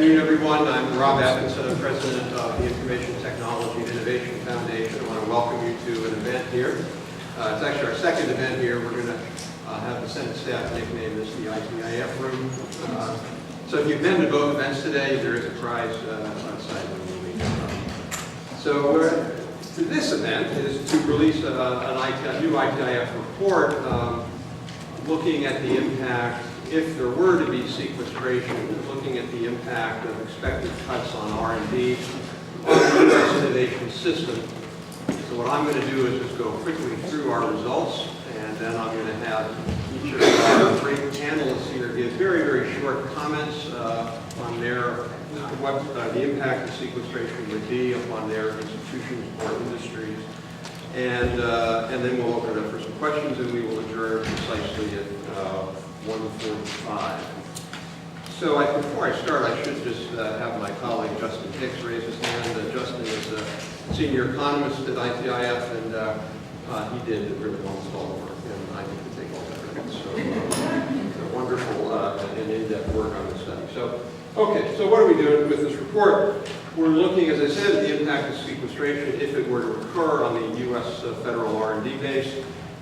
afternoon, everyone. I'm Rob Atkinson. I'm president of the Information Technology and Innovation Foundation. I want to welcome you to an event here. It's actually our second event here. We're going to have the Senate staff nickname this the ITIF room. So if you've been to both events today, there is a prize outside when you leave. So this event is to release a new ITIF report looking at the impact, if there were to be sequestration, looking at the impact of expected cuts on R&D on the U.S. innovation system. So what I'm going to do is just go quickly through our results, and then I'm going to have each of our great panelists here give very, very short comments on what the impact of sequestration would be upon their institutions or industries. And then we'll open it up for some questions, and we will adjourn precisely at 1:45. So before I start, I should just have my colleague Justin Hicks raise his hand. Justin is a senior economist at ITIF, and he did really almost all the work, and I get to take all the credit. So wonderful and in-depth work on this study. So, okay, so what are we doing with this report? We're looking, as I said, at the impact of sequestration if it were to occur on the U.S. federal R&D base.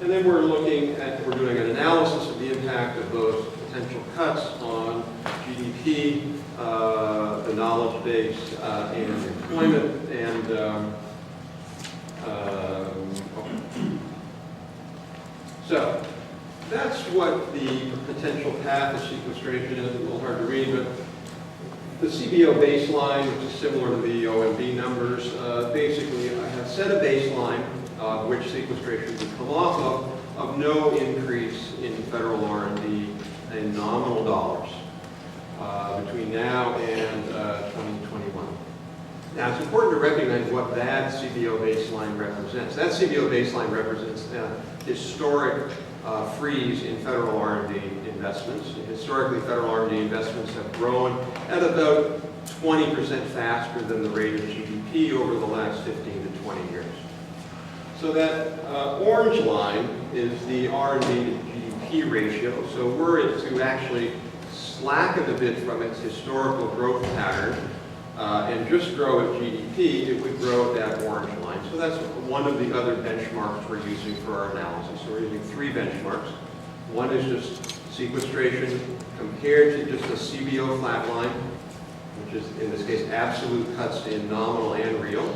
And then we're doing an analysis of the impact of those potential cuts on GDP, the knowledge base, and employment. And so that's what the potential path of sequestration is. A little hard to read, but the CBO baseline, which is similar to the OMB numbers, basically I have set a baseline which sequestration would come off of no increase in federal R&D in nominal dollars between now and 2021. Now it's important to recognize what that CBO baseline represents. That CBO baseline represents historic freeze in federal R&D investments. Historically, federal R&D investments have grown at about 20% faster than the rate of GDP over the last 15 to 20 years. So that orange line is the R&D to GDP ratio. So were it to actually slacken a bit from its historical growth pattern and just grow at GDP, it would grow at that orange line. So that's one of the other benchmarks we're using for our analysis. So we're using three benchmarks. One is just sequestration compared to just a CBO flat line, which is in this case absolute cuts in nominal and real.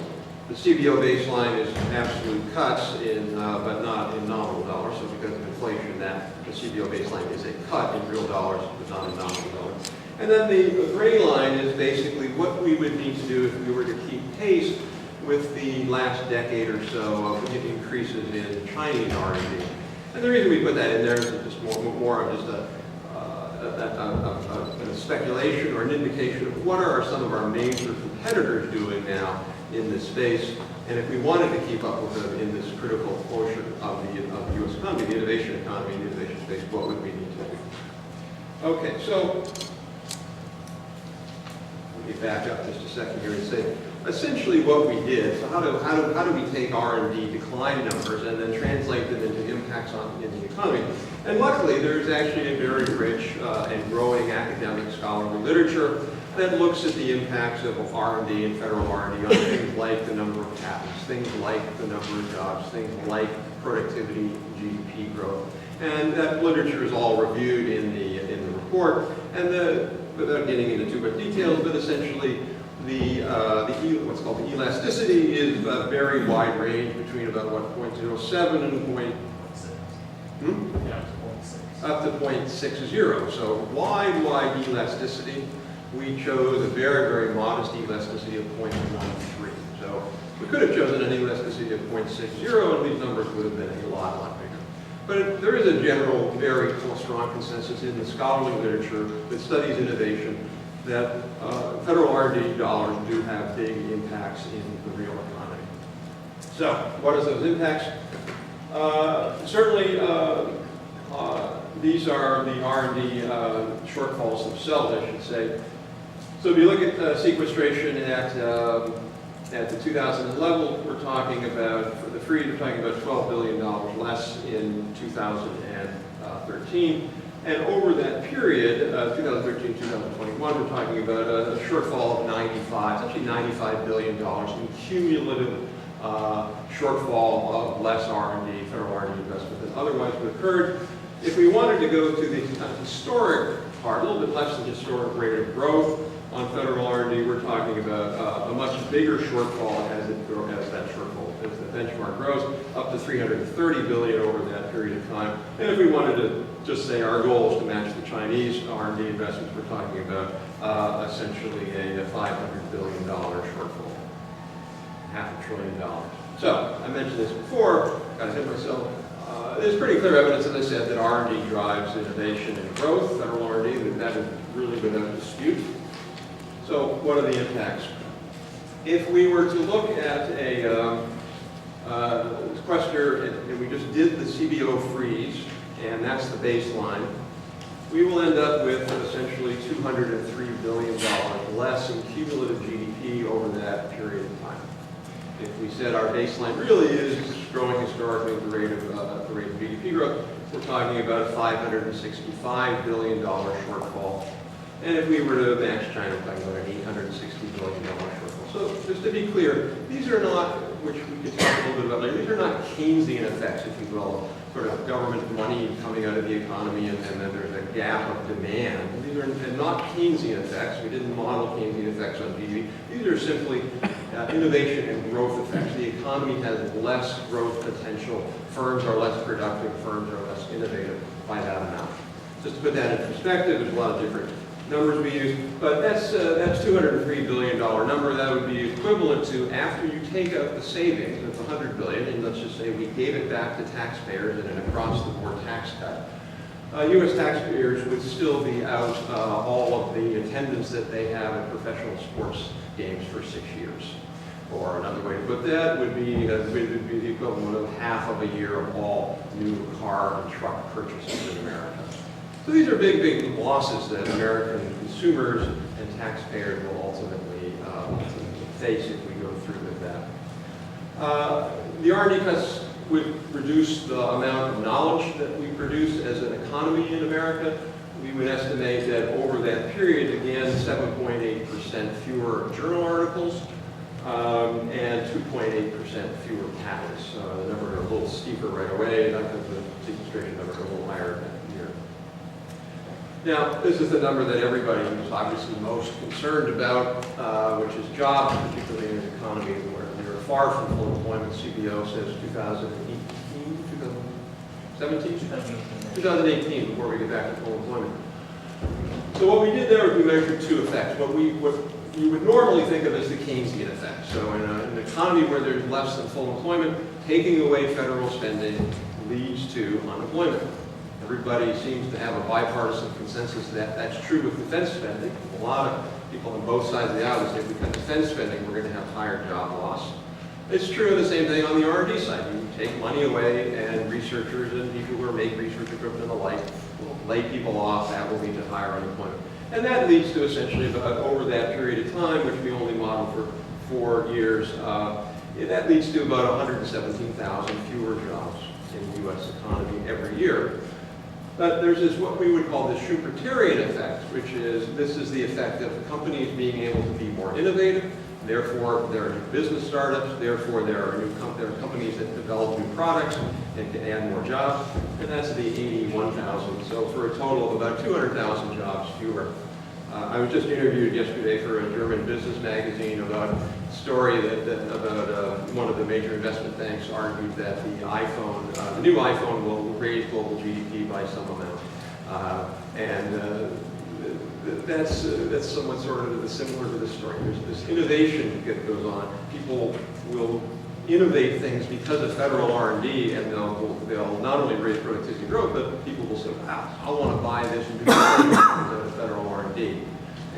The CBO baseline is absolute cuts but not in nominal dollars. So because of inflation, the CBO baseline is a cut in real dollars, but not in nominal dollars. And then the gray line is basically what we would need to do if we were to keep pace with the last decade or so of increases in Chinese R&D. And the reason we put that in there is just more of just a speculation or an indication of what are some of our major competitors doing now in this space. And if we wanted to keep up with them in this critical portion of the U.S. economy, the innovation economy, the innovation space, what would we need to do? Okay, so let me back up just a second here and say, essentially what we did, so how do we take R&D decline numbers and then translate them into impacts in the economy? And luckily, there's actually a very rich and growing academic scholarly literature that looks at the impacts of R&D and federal R&D on things like the number of patents, things like the number of jobs, things like productivity, GDP growth. And that literature is all reviewed in the report. And without getting into too much details, but essentially what's called the elasticity is a very wide range between about 0.07 and up to 0.60. So wide elasticity. We chose a very, very modest elasticity of 0.13. So we could have chosen an elasticity of 0.60, and these numbers would have been a lot bigger. But there is a general, very strong consensus in the scholarly literature that studies innovation that federal R&D dollars do have big impacts in the real economy. So, what are those impacts? Certainly, these are the R&D shortfalls themselves, I should say. So, if you look at sequestration at the 2000 level, we're talking about, for the freeze, we're talking about $12 billion less in 2013. And over that period, 2013-2021, we're talking about a shortfall of 95, it's actually $95 billion in cumulative shortfall of less R&D, federal R&D investment than otherwise would have occurred. If we wanted to go to the historic part, a little bit less than historic rate of growth on federal R&D, we're talking about a much bigger shortfall as that shortfall, as the benchmark grows, up to $330 billion over that period of time. And if we wanted to just say our goal is to match the Chinese R&D investments, we're talking about essentially a $500 billion shortfall, $500 billion. So I mentioned this before, got ahead of myself. There's pretty clear evidence, as I said, that R&D drives innovation and growth, federal R&D, that is really without dispute. So what are the impacts? If we were to look at a sequester, and we just did the CBO freeze, and that's the baseline, we will end up with essentially $203 billion less in cumulative GDP over that period of time. If we said our baseline really is growing historically at the rate of GDP growth, we're talking about a $565 billion shortfall. And if we were to match China, we're talking about an $860 billion shortfall. So just to be clear, these are not, which we could talk a little bit about later, these are not Keynesian effects, if you will, sort of government money coming out of the economy and then there's a gap of demand. These are not Keynesian effects. We didn't model Keynesian effects on GDP. These are simply innovation and growth effects. The economy has less growth potential. Firms are less productive. Firms are less innovative by that amount. Just to put that in perspective, there's a lot of different numbers we use, but that's $203 billion number. That would be equivalent to, after you take out the savings, it's $100 billion, and let's just say we gave it back to taxpayers in an across-the-board tax cut. U.S. taxpayers would still be out all of the attendance that they have at professional sports games for 6 years. Or another way to put that would be the equivalent of half of a year of all new car and truck purchases in America. So these are big, big losses that American consumers and taxpayers will ultimately face if we go through with that. The R&D cuts would reduce the amount of knowledge that we produce as an economy in America. We would estimate that over that period, again, 7.8% fewer journal articles and 2.8% fewer patents. The numbers are a little steeper right away, not because the sequestration numbers are a little higher than here. Now, this is the number that everybody is obviously most concerned about, which is jobs, particularly in an economy where they're far from full employment. CBO says 2018, before we get back to full employment. So what we did there was we measured two effects. What you would normally think of as the Keynesian effect. So in an economy where there's less than full employment, taking away federal spending leads to unemployment. Everybody seems to have a bipartisan consensus that that's true with defense spending. A lot of people on both sides of the aisle say if we cut defense spending, we're going to have higher job loss. It's true the same thing on the R&D side. You take money away and researchers and people who make research equipment and the like will lay people off. That will lead to higher unemployment. And that leads to essentially about over that period of time, which we only model for 4 years, that leads to about 117,000 fewer jobs in the U.S. economy every year. But there's this, what we would call the Schumpeterian effect, which is, this is the effect of companies being able to be more innovative. Therefore, there are new business startups. Therefore, there are companies that develop new products and can add more jobs. And that's the 81,000. So for a total of about 200,000 jobs fewer. I was just interviewed yesterday for a German business magazine about a story about one of the major investment banks argued that the new iPhone will raise global GDP by some amount. That's somewhat sort of similar to this story. There's this innovation that goes on. People will innovate things because of federal R&D, and they'll not only raise productivity and growth, but people will say, I want to buy this new thing because of federal R&D,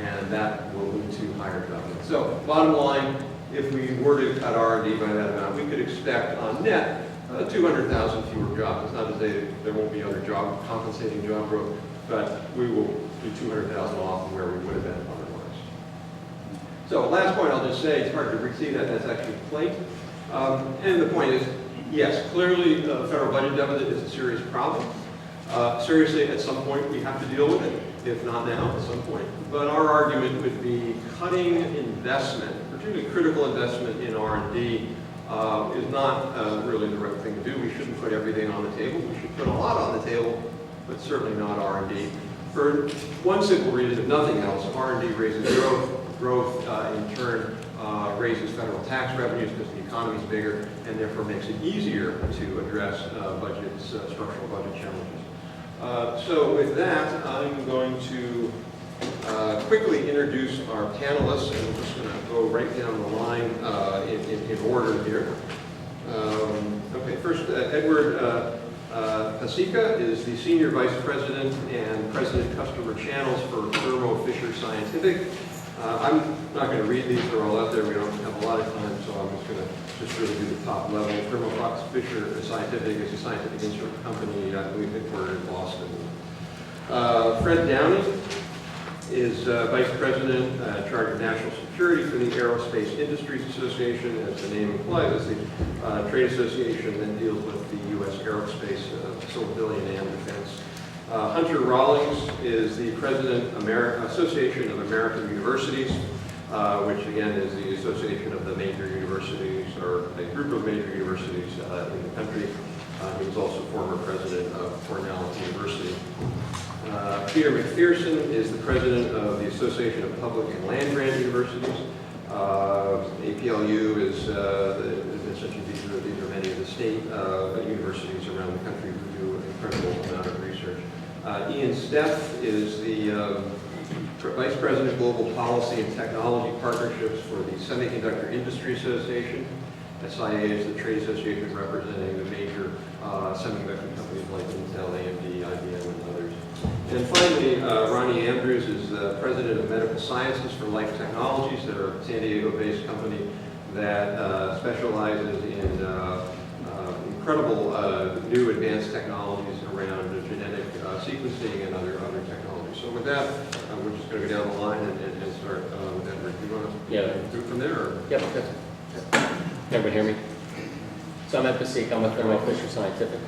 and that will lead to higher jobs. So bottom line, if we were to cut R&D by that amount, we could expect on net 200,000 fewer jobs. It's not to say there won't be other compensating job growth, but we will be 200,000 off from where we would have been otherwise. So last point I'll just say, it's hard to see that that's actually a plate. And the point is, yes, clearly the federal budget deficit is a serious problem. Seriously, at some point we have to deal with it, if not now, at some point. But our argument would be cutting investment, particularly critical investment in R&D, is not really the right thing to do. We shouldn't put everything on the table. We should put a lot on the table, but certainly not R&D. For one simple reason, if nothing else, R&D raises growth in turn raises federal tax revenues because the economy is bigger and therefore makes it easier to address structural budget challenges. So with that, I'm going to quickly introduce our panelists, and we're just going to go right down the line in order here. Okay, first, Edward Pasica is the Senior Vice President and President Customer Channels for Thermo Fisher Scientific. I'm not going to read these, they're all out there, we don't have a lot of time, so I'm just going to really do the top level. Thermo Fisher Scientific is a scientific instrument company, I believe headquartered in Boston. Fred Downey is Vice President in charge of National Security for the Aerospace Industries Association. As the name implies, it's the trade association that deals with the U.S. aerospace, civilian and defense. Hunter Rawlings is the President Association of American Universities, which again is the association of the major universities, or a group of major universities in the country. He was also former president of Cornell University. Peter McPherson is the president of the Association of Public and Land Grant Universities. APLU is, essentially these are many of the state universities around the country who do an incredible amount of research. Ian Steff is the Vice President Global Policy and Technology Partnerships for the Semiconductor Industry Association. SIA is the trade association representing the major semiconductor companies like Intel, AMD, IBM, and others. And finally, Ronnie Andrews is the President of Medical Sciences for Life Technologies. They're a San Diego-based company that specializes in incredible new advanced technologies around genetic sequencing and other technologies. So with that, we're just going to go down the line and start with Edward. Do you want to do it from there? Or? Yep, good. Everybody hear me? So I'm Ed Pasica, I'm with Thermo Fisher Scientific.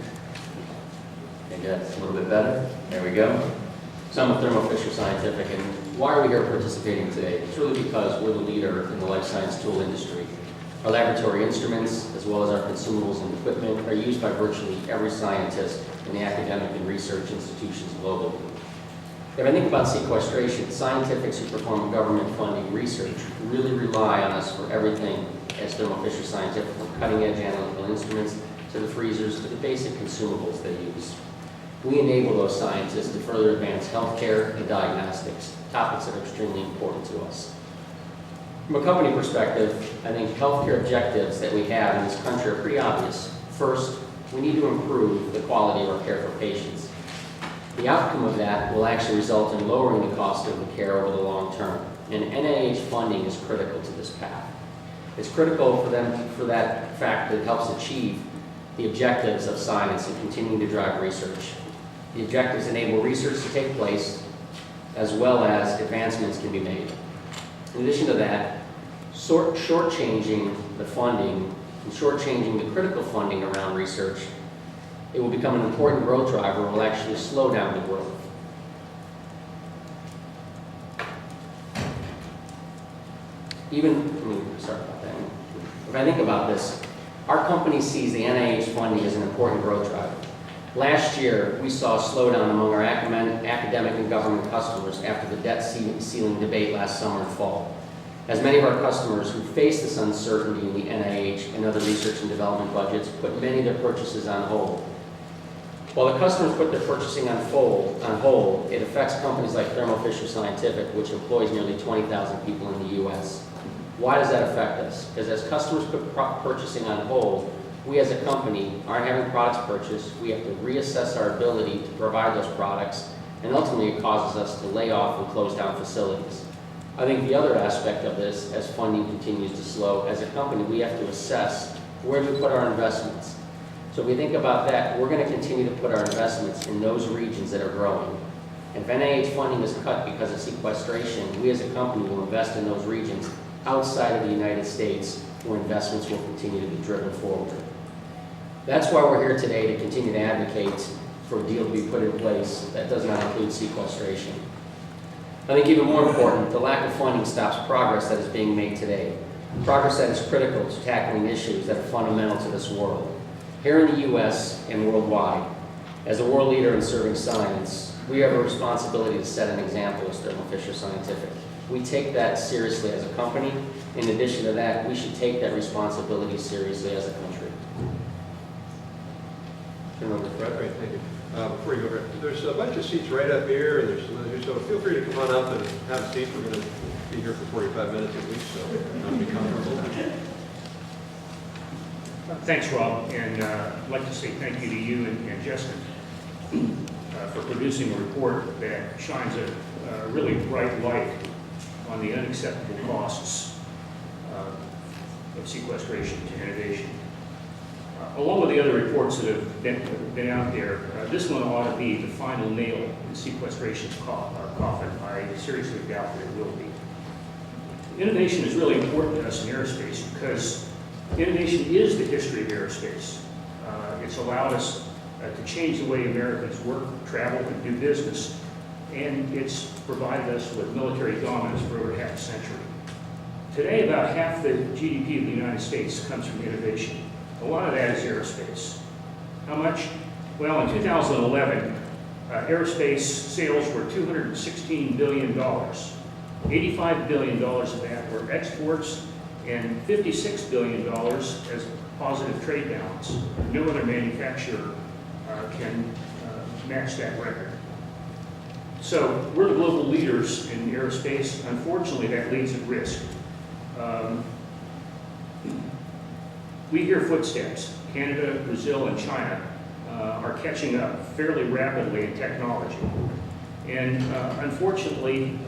And that's a little bit better. There we go. So I'm with Thermo Fisher Scientific, and why are we here participating today? It's really because we're the leader in the life science tool industry. Our laboratory instruments, as well as our consumables and equipment, are used by virtually every scientist in the academic and research institutions globally. If I think about sequestration, scientists who perform government funding research really rely on us for everything as Thermo Fisher Scientific, from cutting-edge analytical instruments to the freezers to the basic consumables they use. We enable those scientists to further advance healthcare and diagnostics, topics that are extremely important to us. From a company perspective, I think healthcare objectives that we have in this country are pretty obvious. First, we need to improve the quality of our care for patients. The outcome of that will actually result in lowering the cost of the care over the long term, and NIH funding is critical to this path. It's critical for that fact that it helps achieve the objectives of science and continuing to drive research. The objectives enable research to take place, as well as advancements can be made. In addition to that, shortchanging the funding and shortchanging the critical funding around research, it will become an important growth driver and will actually slow down the growth. If I think about this, our company sees the NIH funding as an important growth driver. Last year, we saw a slowdown among our academic and government customers after the debt ceiling debate last summer and fall, as many of our customers who face this uncertainty in the NIH and other research and development budgets put many of their purchases on hold. While the customers put their purchasing on hold, it affects companies like Thermo Fisher Scientific, which employs nearly 20,000 people in the U.S. Why does that affect us? Because as customers put purchasing on hold, we as a company aren't having products purchased. We have to reassess our ability to provide those products, and ultimately it causes us to lay off and close down facilities. I think the other aspect of this, as funding continues to slow, as a company, we have to assess where we put our investments. So if we think about that, we're going to continue to put our investments in those regions that are growing. And if NIH funding is cut because of sequestration, we as a company will invest in those regions outside of the United States where investments will continue to be driven forward. That's why we're here today, to continue to advocate for a deal to be put in place that does not include sequestration. I think even more important, the lack of funding stops progress that is being made today. Progress that is critical to tackling issues that are fundamental to this world. Here in the U.S. and worldwide, as a world leader in serving science, we have a responsibility to set an example as Thermo Fisher Scientific. We take that seriously as a company. In addition to that, we should take that responsibility seriously as a country. Turn over to Fred. Great, thank you. Before you go, Rick, there's a bunch of seats right up here, and there's some other, so feel free to come on up and have a seat. We're going to be here for 45 minutes at least, so be comfortable. Thanks, Rob, and I'd like to say thank you to you and Justin for producing a report that shines a really bright light on the unacceptable costs of sequestration to innovation. Along with the other reports that have been out there, this one ought to be the final nail in sequestration's coffin. I seriously doubt that it will be. Innovation is really important to us in aerospace because innovation is the history of aerospace. It's allowed us to change the way Americans work, travel, and do business, and it's provided us with military dominance for over half a century. Today, about half the GDP of the United States comes from innovation. A lot of that is aerospace. How much? Well, in 2011, aerospace sales were $216 billion. $85 billion of that were exports, and $56 billion as positive trade balance. No other manufacturer can match that record. So we're the global leaders in aerospace. Unfortunately, that leads at risk. We hear footsteps. Canada, Brazil, and China are catching up fairly rapidly in technology. And unfortunately,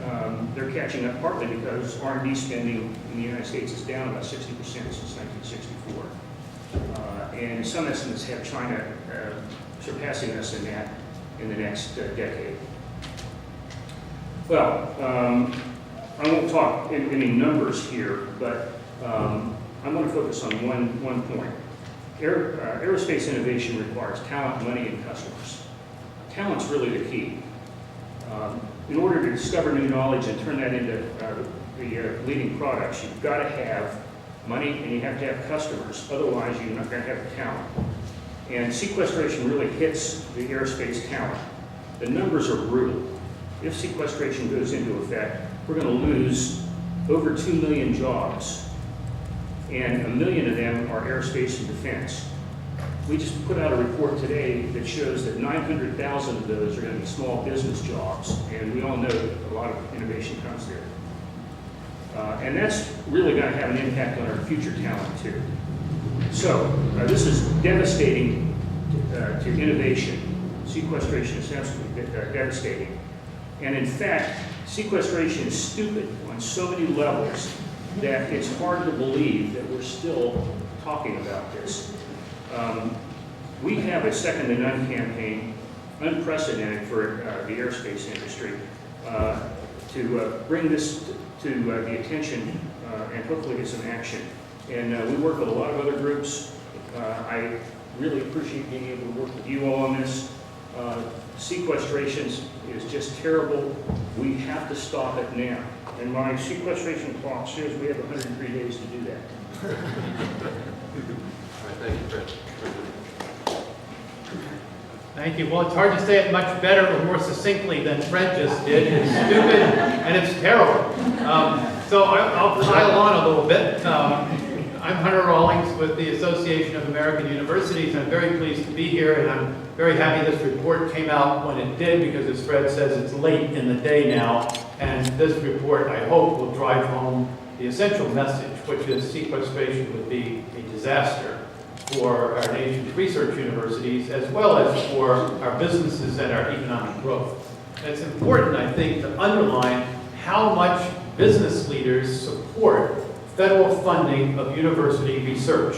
they're catching up partly because R&D spending in the United States is down about 60% since 1964. And some estimates have China surpassing us in that in the next decade. Well, I won't talk in any numbers here, but I'm going to focus on one point. Aerospace innovation requires talent, money, and customers. Talent's really the key. In order to discover new knowledge and turn that into the leading products, you've got to have money and you have to have customers. Otherwise, you're not going to have the talent. And sequestration really hits the aerospace talent. The numbers are brutal. If sequestration goes into effect, we're going to lose over 2 million jobs, and 1 million of them are aerospace and defense. We just put out a report today that shows that 900,000 of those are going to be small business jobs, and we all know that a lot of innovation comes there. And that's really going to have an impact on our future talent too. So this is devastating to innovation. Sequestration is absolutely devastating. And in fact, sequestration is stupid on so many levels that it's hard to believe that we're still talking about this. We have a second to none campaign, unprecedented for the aerospace industry, to bring this to the attention and hopefully get some action. And we work with a lot of other groups. I really appreciate being able to work with you all on this. Sequestration is just terrible. We have to stop it now. And my sequestration clock says we have 103 days to do that. All right, thank you, Fred. Thank you. Well, it's hard to say it much better or more succinctly than Fred just did. It's stupid and it's terrible. So I'll pile on a little bit. I'm Hunter Rawlings with the Association of American Universities. I'm very pleased to be here, and I'm very happy this report came out when it did, because as Fred says, it's late in the day now, and this report, I hope, will drive home the essential message, which is sequestration would be a disaster for our nation's research universities, as well as for our businesses and our economic growth. And it's important, I think, to underline how much business leaders support federal funding of university research.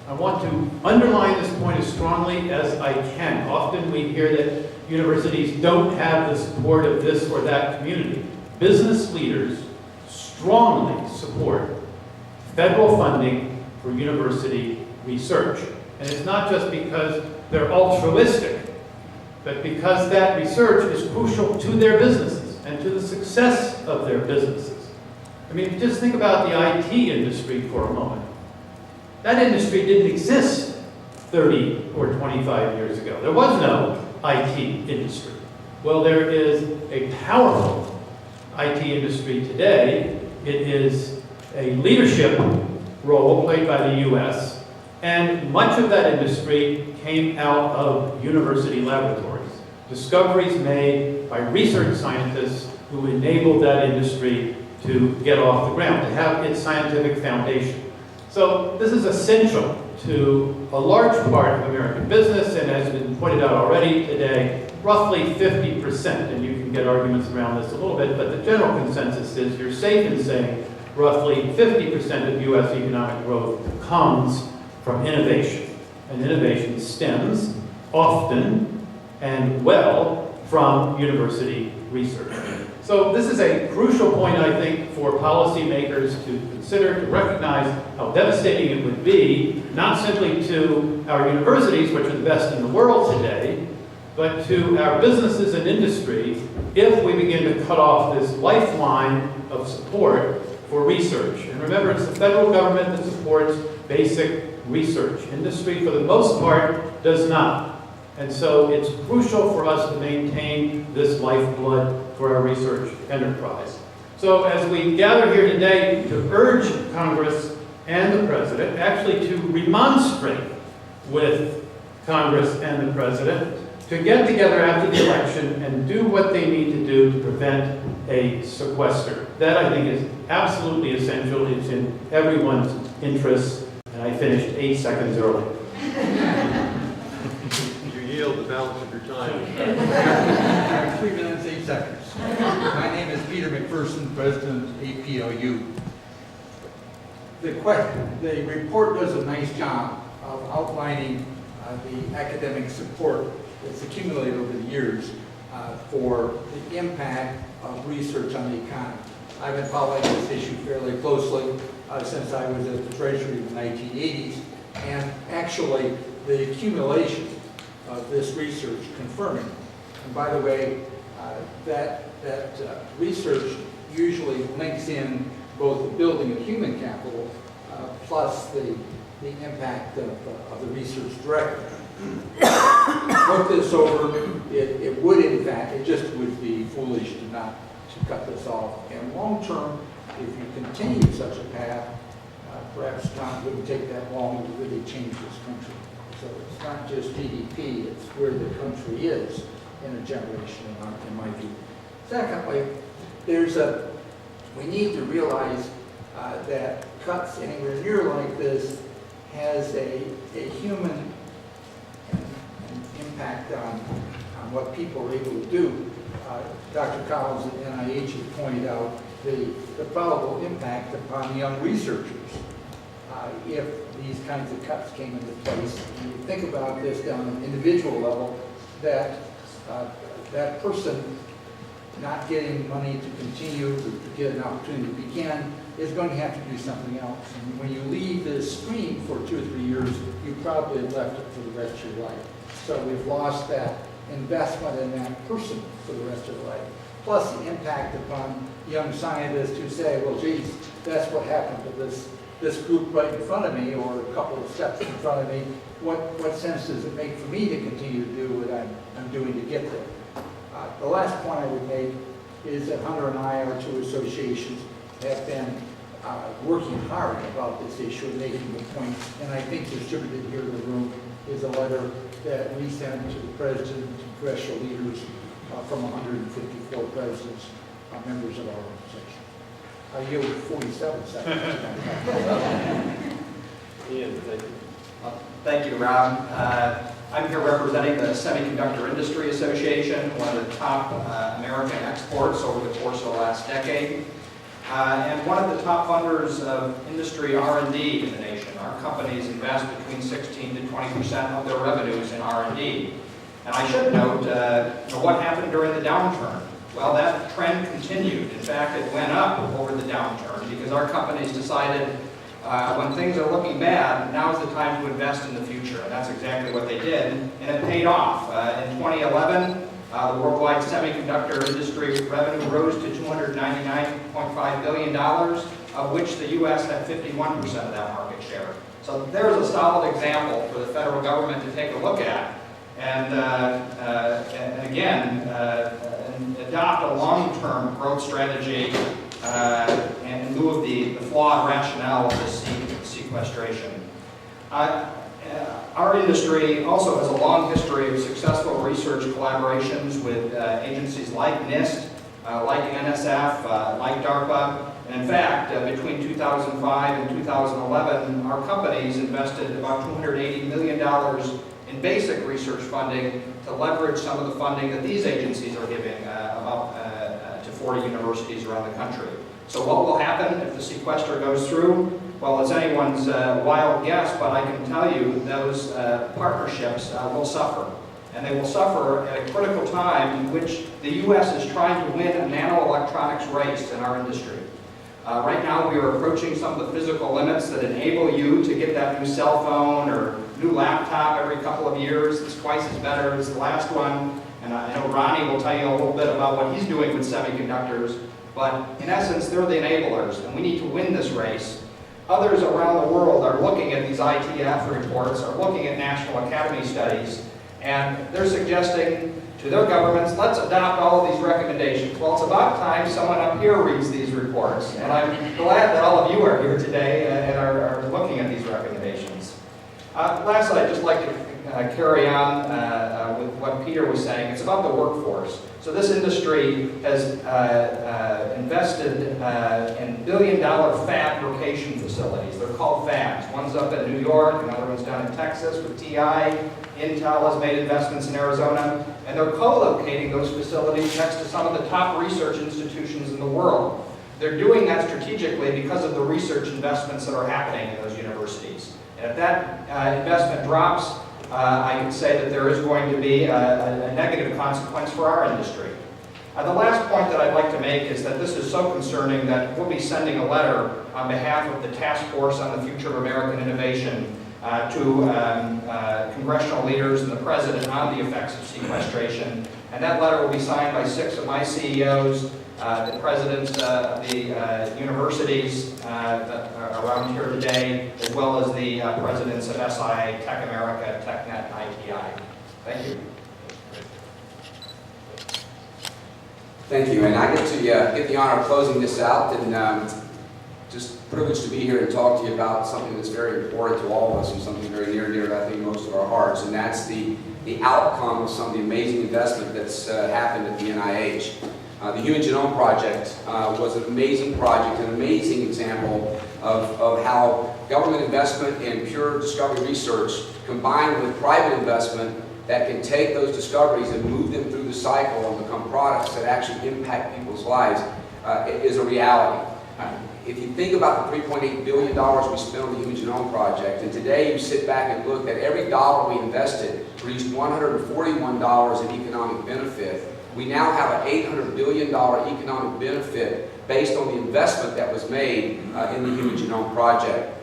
I want to underline this point as strongly as I can. Often we hear that universities don't have the support of this or that community. Business leaders strongly support federal funding for university research. And it's not just because they're altruistic. but because that research is crucial to their businesses and to the success of their businesses. I mean, just think about the IT industry for a moment. That industry didn't exist 30 or 25 years ago. There was no IT industry. Well, there is a powerful IT industry today. It is a leadership role played by the U.S., and much of that industry came out of university laboratories. Discoveries made by research scientists who enabled that industry to get off the ground, to have its scientific foundation. So this is essential to a large part of American business, and as has been pointed out already today, roughly 50%, and you can get arguments around this a little bit, but the general consensus is you're safe in saying roughly 50% of U.S. economic growth comes from innovation. And innovation stems often and well from university research. So this is a crucial point, I think, for policymakers to consider, to recognize how devastating it would be, not simply to our universities, which are the best in the world today, but to our businesses and industry if we begin to cut off this lifeline of support for research. And remember, it's the federal government that supports basic research. Industry, for the most part, does not. And so it's crucial for us to maintain this lifeblood for our research enterprise. So as we gather here today to urge Congress and the President, actually to remonstrate with Congress and the President, to get together after the election and do what they need to do to prevent a sequester. That, I think, is absolutely essential. It's in everyone's interest. And I finished 8 seconds early. You yield the balance of your time. 3 minutes, 8 seconds. My name is Peter McPherson, President of APLU. The report does a nice job of outlining the academic support that's accumulated over the years for the impact of research on the economy. I've been following this issue fairly closely since I was at the Treasury in the 1980s, and actually the accumulation of this research confirming. And by the way, that research usually links in both the building of human capital plus the impact of the research directly. Look this over, it would in fact, it just would be foolish to not to cut this off. And long term, if you continue such a path, perhaps it wouldn't take that long to really change this country. So it's not just GDP, it's where the country is in a generation, in my view. Secondly, we need to realize that cuts anywhere near like this has a human impact on what people are able to do. Dr. Collins at NIH has pointed out the probable impact upon young researchers if these kinds of cuts came into place. And you think about this down an individual level, that that person not getting money to continue, to get an opportunity to begin, is going to have to do something else. And when you leave this stream for 2 or 3 years, you probably have left it for the rest of your life. So we've lost that investment in that person for the rest of their life. Plus the impact upon young scientists who say, well, geez, that's what happened to this group right in front of me, or a couple of steps in front of me. What sense does it make for me to continue to do what I'm doing to get there? The last point I would make is that Hunter and I, our 2 associations, have been working hard about this issue and making the point, and I think distributed here in the room is a letter that we sent to the President and congressional leaders from 154 presidents, members of our organization. I yield 47 seconds. Ian, thank you. Thank you, Rob. I'm here representing the Semiconductor Industry Association, one of the top American exports over the course of the last decade, and one of the top funders of industry R&D in the nation. Our companies invest between 16 to 20% of their revenues in R&D. And I should note what happened during the downturn. Well, that trend continued. In fact, it went up over the downturn because our companies decided when things are looking bad, now's the time to invest in the future. And that's exactly what they did, and it paid off. In 2011, the worldwide semiconductor industry revenue rose to $299.5 billion, of which the U.S. had 51% of that market share. So there's a solid example for the federal government to take a look at, and again, adopt a long-term growth strategy in lieu of the flawed rationale of this sequestration. Our industry also has a long history of successful research collaborations with agencies like NIST, like NSF, like DARPA. And in fact, between 2005 and 2011, our companies invested about $280 million in basic research funding to leverage some of the funding that these agencies are giving to 40 universities around the country. So what will happen if the sequester goes through? Well, it's anyone's wild guess, but I can tell you those partnerships will suffer. And they will suffer at a critical time in which the U.S. is trying to win a nanoelectronics race in our industry. Right now, we are approaching some of the physical limits that enable you to get that new cell phone or new laptop every couple of years. It's twice as better as the last one. And I know Ronnie will tell you a little bit about what he's doing with semiconductors. But in essence, they're the enablers, and we need to win this race. Others around the world are looking at these ITIF reports, are looking at National Academy studies, and they're suggesting to their governments, let's adopt all of these recommendations. Well, it's about time someone up here reads these reports, and I'm glad that all of you are here today and are looking at these recommendations. Lastly, I'd just like to carry on with what Peter was saying. It's about the workforce. So this industry has invested in billion-dollar fabrication facilities. They're called fabs. One's up in New York, another one's down in Texas with TI. Intel has made investments in Arizona, and they're co-locating those facilities next to some of the top research institutions in the world. They're doing that strategically because of the research investments that are happening in those universities. And if that investment drops, I can say that there is going to be a negative consequence for our industry. The last point that I'd like to make is that this is so concerning that we'll be sending a letter on behalf of the Task Force on the Future of American Innovation to congressional leaders and the President on the effects of sequestration. And that letter will be signed by 6 of my CEOs, the presidents of the universities that are around here today, as well as the presidents of SI, Tech America, TechNet, and ITI. Thank you. Thank you, and I get to get the honor of closing this out, and just privileged to be here and talk to you about something that's very important to all of us and something very near and dear to, I think, most of our hearts, and that's the outcome of some of the amazing investment that's happened at the NIH. The Human Genome Project was an amazing project, an amazing example of how government investment in pure discovery research combined with private investment that can take those discoveries and move them through the cycle and become products that actually impact people's lives is a reality. If you think about the $3.8 billion we spent on the Human Genome Project, and today you sit back and look at every dollar we invested produced $141 in economic benefit, we now have an $800 billion economic benefit based on the investment that was made in the Human Genome Project.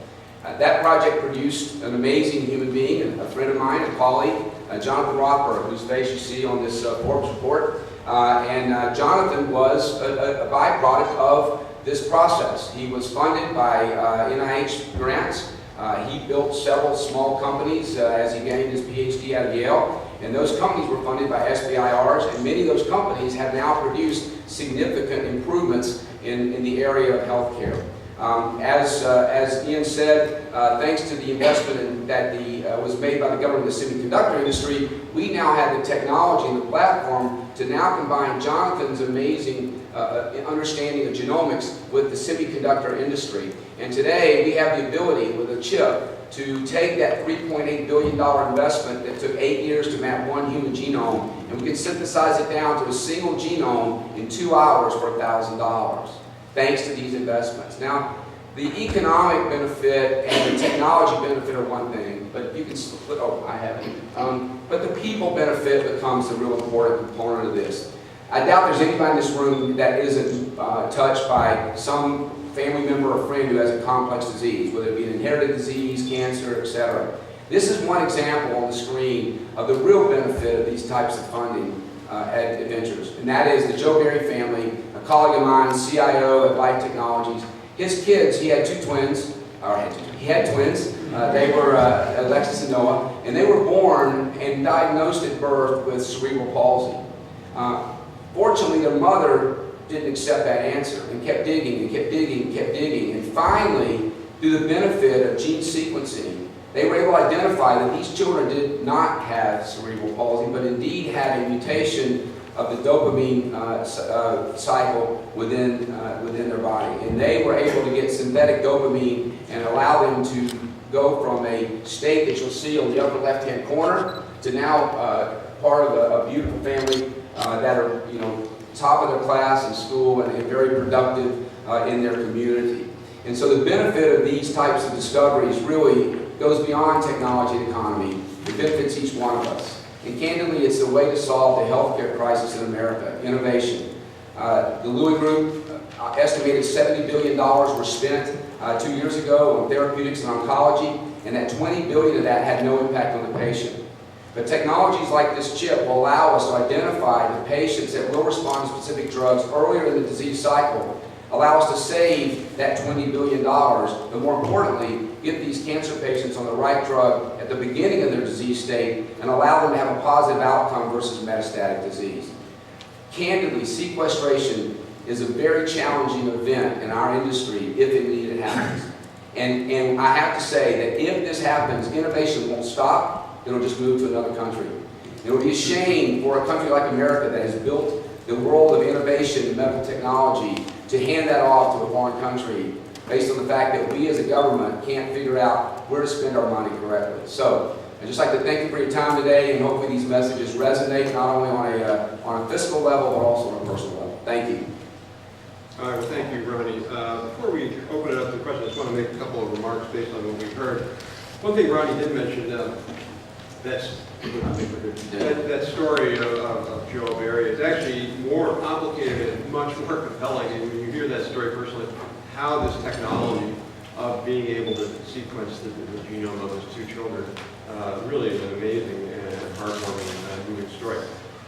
That project produced an amazing human being, a friend of mine, a colleague, Jonathan Rothberg, whose face you see on this Forbes report. Jonathan was a byproduct of this process. He was funded by NIH grants. He built several small companies as he gained his PhD out of Yale. And those companies were funded by SBIRs, and many of those companies have now produced significant improvements in the area of healthcare. As Ian said, thanks to the investment that was made by the government in the semiconductor industry, we now have the technology and the platform to now combine Jonathan's amazing understanding of genomics with the semiconductor industry. And today we have the ability with a chip to take that $3.8 billion investment that took 8 years to map one human genome, and we can synthesize it down to a single genome in 2 hours for $1,000, thanks to these investments. Now, the economic benefit and the technology benefit are one thing, but you can split, oh, I haven't. But the people benefit becomes the real important component of this. I doubt there's anybody in this room that isn't touched by some family member or friend who has a complex disease, whether it be an inherited disease, cancer, etc. This is one example on the screen of the real benefit of these types of funding adventures, and that is the Joe Berry family, a colleague of mine, CIO at Life Technologies. His kids, he had twins. They were Alexis and Noah, and they were born and diagnosed at birth with cerebral palsy. Fortunately, their mother didn't accept that answer and kept digging and kept digging and kept digging. And finally, through the benefit of gene sequencing, they were able to identify that these children did not have cerebral palsy, but indeed had a mutation of the dopamine cycle within their body. And they were able to get synthetic dopamine and allow them to go from a state that you'll see on the upper left-hand corner to now part of a beautiful family that are, top of their class in school and very productive in their community. And so the benefit of these types of discoveries really goes beyond technology and economy. It benefits each one of us. And candidly, it's the way to solve the healthcare crisis in America, innovation. The Louis Group estimated $70 billion were spent 2 years ago on therapeutics and oncology, and that $20 billion of that had no impact on the patient. But technologies like this chip will allow us to identify the patients that will respond to specific drugs earlier in the disease cycle, allow us to save that $20 billion, but more importantly, get these cancer patients on the right drug at the beginning of their disease state and allow them to have a positive outcome versus metastatic disease. Candidly, sequestration is a very challenging event in our industry if indeed it happens. And I have to say that if this happens, innovation won't stop. It'll just move to another country. It would be a shame for a country like America that has built the world of innovation and medical technology to hand that off to a foreign country based on the fact that we as a government can't figure out where to spend our money correctly. So I'd just like to thank you for your time today, and hopefully these messages resonate not only on a fiscal level but also on a personal level. Thank you. All right, well, thank you, Ronnie. Before we open it up to questions, I just want to make a couple of remarks based on what we've heard. One thing Ronnie did mention, that story of Joe Berry is actually more complicated and much more compelling. And when you hear that story personally, how this technology of being able to sequence the genome of his 2 children really is an amazing and heartwarming moving story.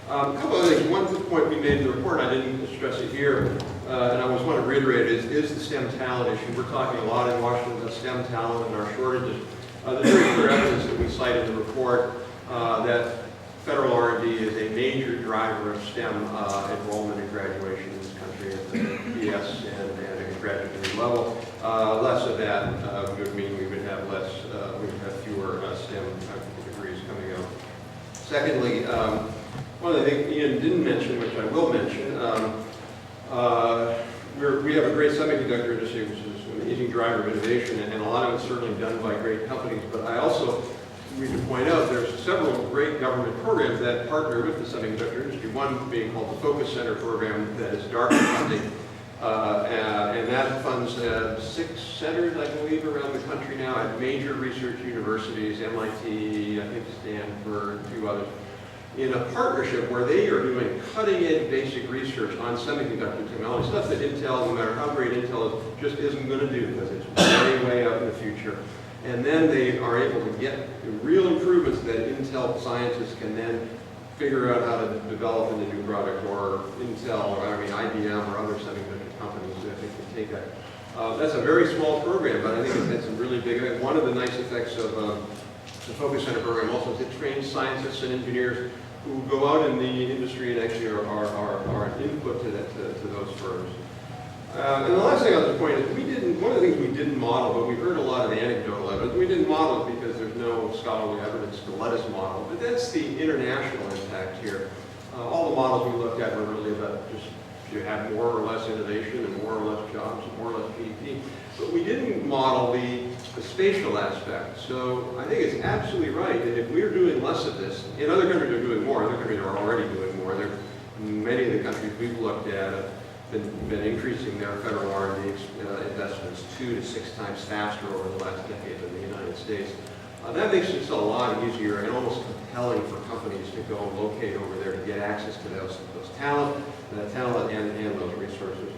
A couple of things. One point we made in the report, I didn't stress it here, and I just want to reiterate, is the STEM talent issue. We're talking a lot in Washington about STEM talent and our shortages. There's very clear evidence that we cite in the report that federal R&D is a major driver of STEM enrollment and graduation in this country at the PS and at a graduate degree level. Less of that would mean we would have fewer STEM degrees coming out. Secondly, one of the things Ian didn't mention, which I will mention, we have a great semiconductor industry, which is an amazing driver of innovation, and a lot of it's certainly done by great companies. But I also need to point out there's several great government programs that partner with the semiconductor industry. One being called the Focus Center program that is DARPA funding, and that funds 6 centers, I believe, around the country now at major research universities, MIT, I think Stanford, a few others, in a partnership where they are doing cutting-edge basic research on semiconductor technology, stuff that Intel, no matter how great Intel is, just isn't going to do because it's way, way out in the future. And then they are able to get real improvements that Intel scientists can then figure out how to develop into new product, or Intel, or IBM, or other semiconductor companies that they can take that. That's a very small program, but I think it's had some really big. One of the nice effects of the Focus Center program also is it trains scientists and engineers who go out in the industry and actually are an input to those firms. And the last thing I'll just point is one of the things we didn't model, but we heard a lot of anecdotal evidence. We didn't model it because there's no scholarly evidence to let us model, but that's the international impact here. All the models we looked at were really about just you have more or less innovation and more or less jobs and more or less GDP. But we didn't model the spatial aspect. So I think it's absolutely right that if we're doing less of this, and other countries are doing more, other countries are already doing more. Many of the countries we've looked at have been increasing their federal R&D investments 2 to 6 times faster over the last decade than the United States. That makes it a lot easier and almost compelling for companies to go and locate over there to get access to that talent and those resources.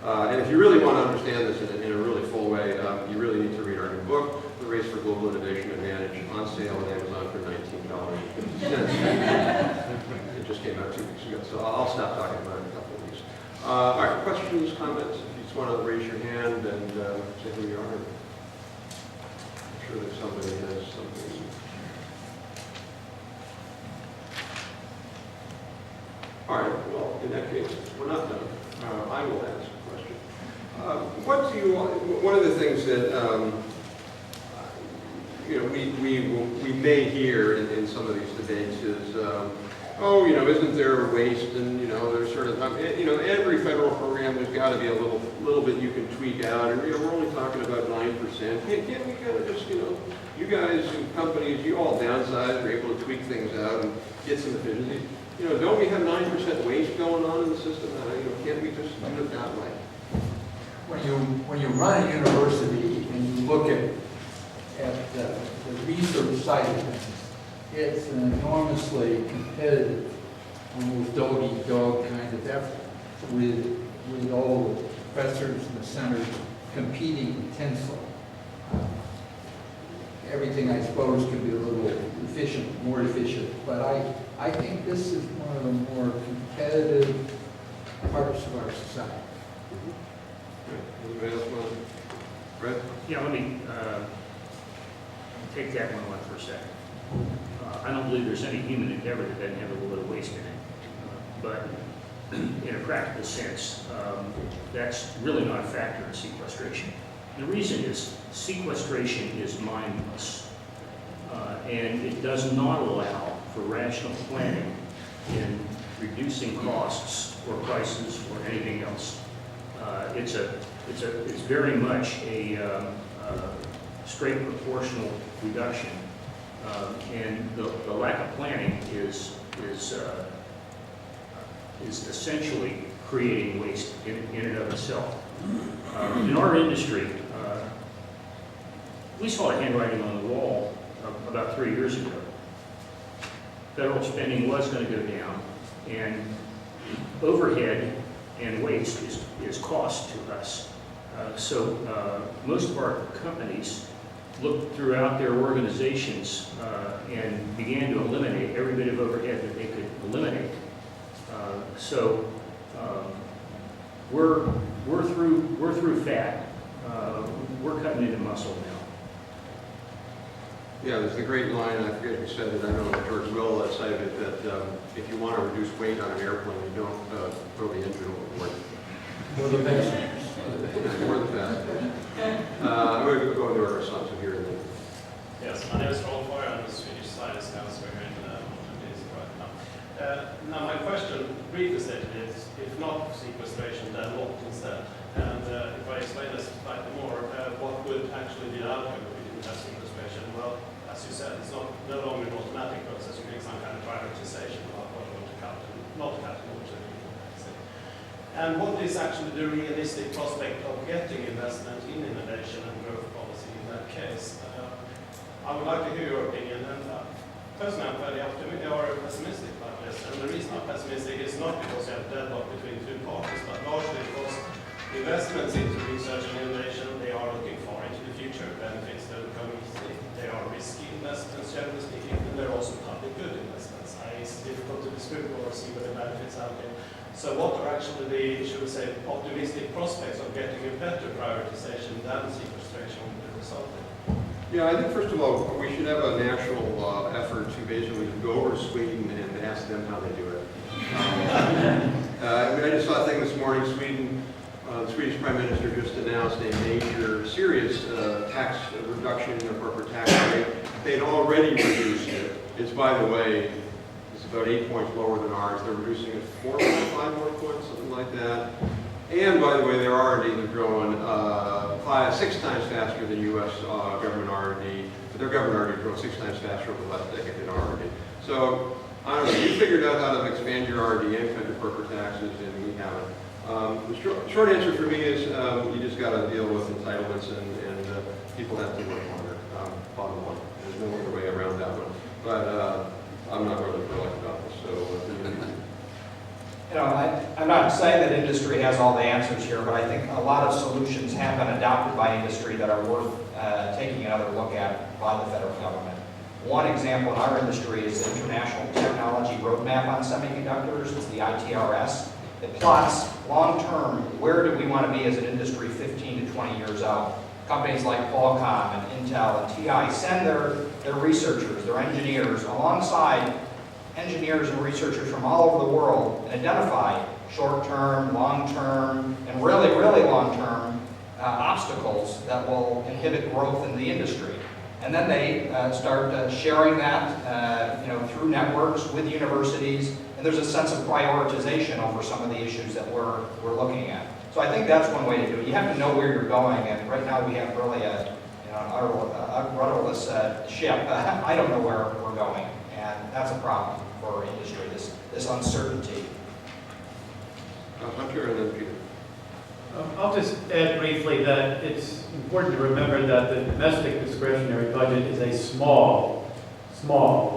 And if you really want to understand this in a really full way, you really need to read our new book, The Race for Global Innovation Advantage, on sale on Amazon for $19.50. It just came out 2 weeks ago, so I'll stop talking about it in a couple of weeks. All right, questions, comments? If you just want to raise your hand and say who you are. I'm sure that somebody has something. All right, well, in that case, we're not done. I will ask a question. One of the things that, we may hear in some of these debates is, isn't there waste? And, there's sort of, every federal program, there's got to be a little bit you can tweak out. And, we're only talking about 9%. Can't we kind of just, you guys and companies, you all downsize, are able to tweak things out and get some efficiency. Don't we have 9% waste going on in the system? Can't we just do it that way? When you run a university and you look at the research side of things, it's an enormously competitive, almost dog-eat-dog kind of effort with all the professors and the centers competing intensely. Everything, I suppose, can be a little more efficient, but I think this is one of the more competitive parts of our society. Anybody else want to? Brett? Yeah, let me take that one on for a second. I don't believe there's any human endeavor that doesn't have a little bit of waste in it. But in a practical sense, that's really not a factor in sequestration. The reason is sequestration is mindless, and it does not allow for rational planning in reducing costs or prices or anything else. It's very much a straight proportional reduction, and the lack of planning is essentially creating waste in and of itself. In our industry, we saw the handwriting on the wall about 3 years ago. Federal spending was going to go down, and overhead and waste is cost to us. So most of our companies looked throughout their organizations and began to eliminate every bit of overhead that they could eliminate. So we're through fat. We're cutting into muscle now. Yeah, there's the great line, I forget who said it, I don't know, George Will cited it, that if you want to reduce weight on an airplane, you don't throw the engine overboard. Or the best. More than that. I'm going to go into our response here. Yes, my name is Rolf Hoyer. I'm a Swedish science counselor here in Montevideo right now. Now, my question briefly stated is, if not sequestration, then what instead? And if I explain this slightly more, what would actually be the outcome if we didn't have sequestration? Well, as you said, it's no longer an automatic process. You make some kind of prioritization about what you want to cut and not cut in order to do it. And what is actually the realistic prospect of getting investment in innovation and growth policy in that case? I would like to hear your opinion. And personally, I'm fairly optimistic or pessimistic about this. And the reason I'm pessimistic is not because you have a deadlock between two parties, but largely because investments into research and innovation, they are looking far into the future, benefits that are coming. They are risky investments, generally speaking, and they're also public good investments. It's difficult to distribute or see where the benefits out there. So what are actually the, should we say, optimistic prospects of getting a better prioritization than sequestration would result in? Yeah, I think first of all, we should have a national effort to basically go over to Sweden and ask them how they do it. I just saw a thing this morning, Sweden, the Swedish Prime Minister just announced a major, serious tax reduction in their corporate tax rate. They'd already reduced it. It's, by the way, it's about 8 points lower than ours. They're reducing it 4 or 5 more points, something like that. And by the way, their R&D is growing 6 times faster than U.S. Government R&D. But their government R&D is growing 6 times faster over the last decade than R&D. So, I don't know, you figured out how to expand your R&D and cut your corporate taxes, and we haven't. The short answer for me is you just got to deal with entitlements, and people have to work longer, bottom line. There's no other way around that one. But I'm not really pro about this, so... I'm not saying that industry has all the answers here, but I think a lot of solutions have been adopted by industry that are worth taking another look at by the federal government. One example in our industry is the International Technology Roadmap on Semiconductors. It's the ITRS. It plots long-term, where do we want to be as an industry 15 to 20 years out. Companies like Qualcomm and Intel and TI send their researchers, their engineers, alongside engineers and researchers from all over the world and identify short-term, long-term, and really, really long-term obstacles that will inhibit growth in the industry. And then they start sharing that through networks with universities, and there's a sense of prioritization over some of the issues that we're looking at. So I think that's one way to do it. You have to know where you're going, and right now we have really an rudderless ship. I don't know where we're going, and that's a problem for industry, this uncertainty. Hunter and then Peter. I'll just add briefly that it's important to remember that the domestic discretionary budget is a small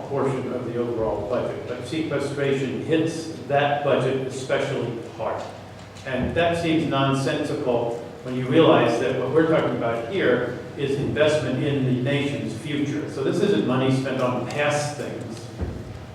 portion of the overall budget, but sequestration hits that budget especially hard. And that seems nonsensical when you realize that what we're talking about here is investment in the nation's future. So this isn't money spent on past things.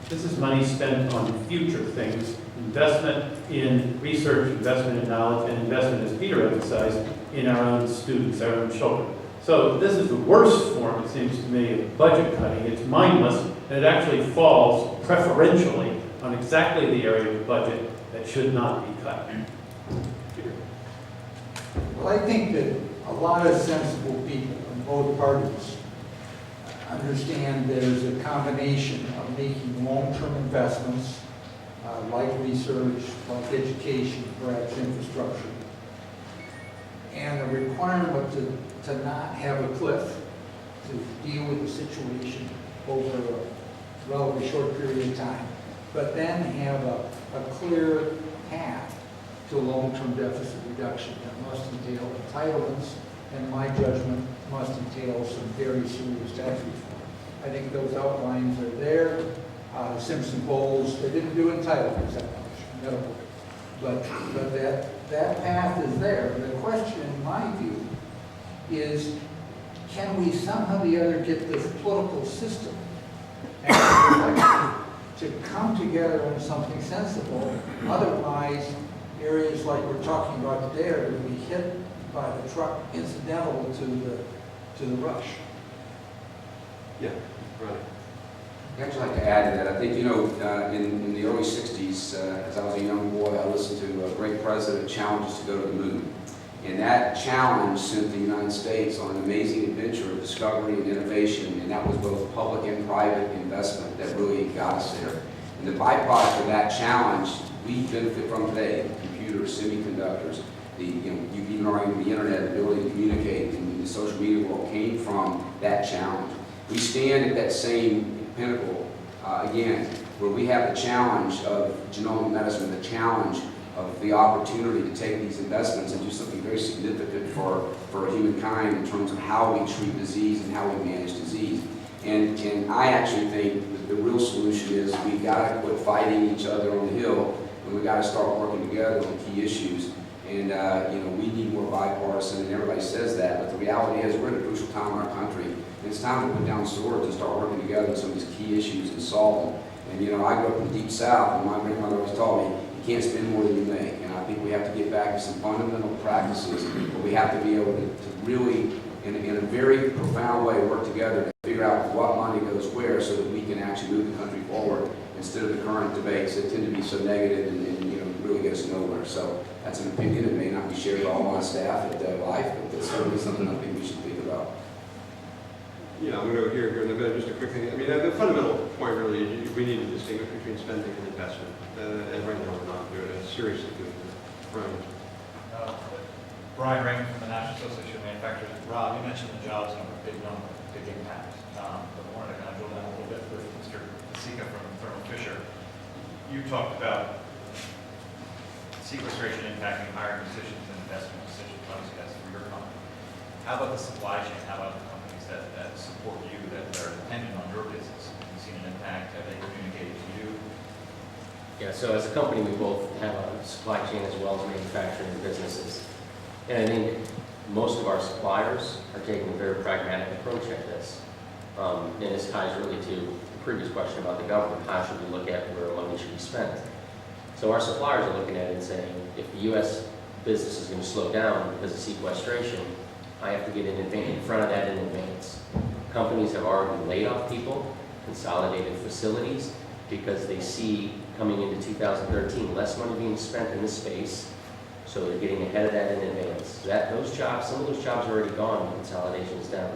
This is money spent on future things. Investment in research, investment in knowledge, and investment, as Peter emphasized, in our own students, our own children. So this is the worst form, it seems to me, of budget cutting. It's mindless, and it actually falls preferentially on exactly the area of the budget that should not be cut. Well, I think that a lot of sensible people on both parties understand there's a combination of making long-term investments like research, like education, perhaps infrastructure, and a requirement to not have a cliff, to deal with the situation over a relatively short period of time, but then have a clear path to long-term deficit reduction that must entail entitlements, and in my judgment, must entail some very serious tax reform. I think those outlines are there. Simpson-Bowles, they didn't do entitlements that much, no. But that path is there. The question, in my view, is can we somehow or the other get this political system to come together on something sensible? Otherwise, areas like we're talking about today are going to be hit by the truck incidental to the rush. Yeah, right. I'd actually like to add to that. I think, in the early 60s, as I was a young boy, I listened to a great president challenges to go to the moon. And that challenge sent the United States on an amazing adventure of discovery and innovation, and that was both public and private investment that really got us there. And the byproduct of that challenge, we benefit from today: computers, semiconductors, even already the internet, the ability to communicate, and the social media world came from that challenge. We stand at that same pinnacle, again, where we have the challenge of genomic medicine, the challenge of the opportunity to take these investments and do something very significant for humankind in terms of how we treat disease and how we manage disease. And I actually think that the real solution is we've got to quit fighting each other on the Hill, and we've got to start working together on key issues. And we need more bipartisan, and everybody says that, but the reality is we're in a crucial time in our country. And it's time to put down swords and start working together on some of these key issues and solve them. And I grew up in the Deep South, and my grandmother always taught me, you can't spend more than you make. And I think we have to get back to some fundamental practices, but we have to be able to really, in a very profound way, work together to figure out what money goes where so that we can actually move the country forward instead of the current debates that tend to be so negative and really get us nowhere. So that's an opinion that may not be shared by all my staff at Life, but that's certainly something I think we should think about. Yeah, I'm going to go here in a bit. Just a quick thing. I mean, the fundamental point really is we need to distinguish between spending and investment. And right now we're not doing it. Seriously doing it. Brian. Brian Raymond from the National Association of Manufacturers. Rob, you mentioned the jobs number, big impact. But I wanted to kind of drill down a little bit with Mr. Pasika from Thermo Fisher. You talked about sequestration impacting hiring decisions and investment decisions. Obviously, that's for your company. How about the supply chain? How about the companies that support you, that are dependent on your business? Have you seen an impact? Have they communicated to you? Yeah, so as a company, we both have a supply chain as well as manufacturing businesses. And I think most of our suppliers are taking a very pragmatic approach at this. And this ties really to the previous question about the government. How should we look at where money should be spent? So our suppliers are looking at it and saying, if the U.S. business is going to slow down because of sequestration, I have to get in front of that in advance. Companies have already laid off people, consolidated facilities, because they see coming into 2013 less money being spent in this space, so they're getting ahead of that in advance. Those jobs, some of those jobs are already gone when consolidation is down.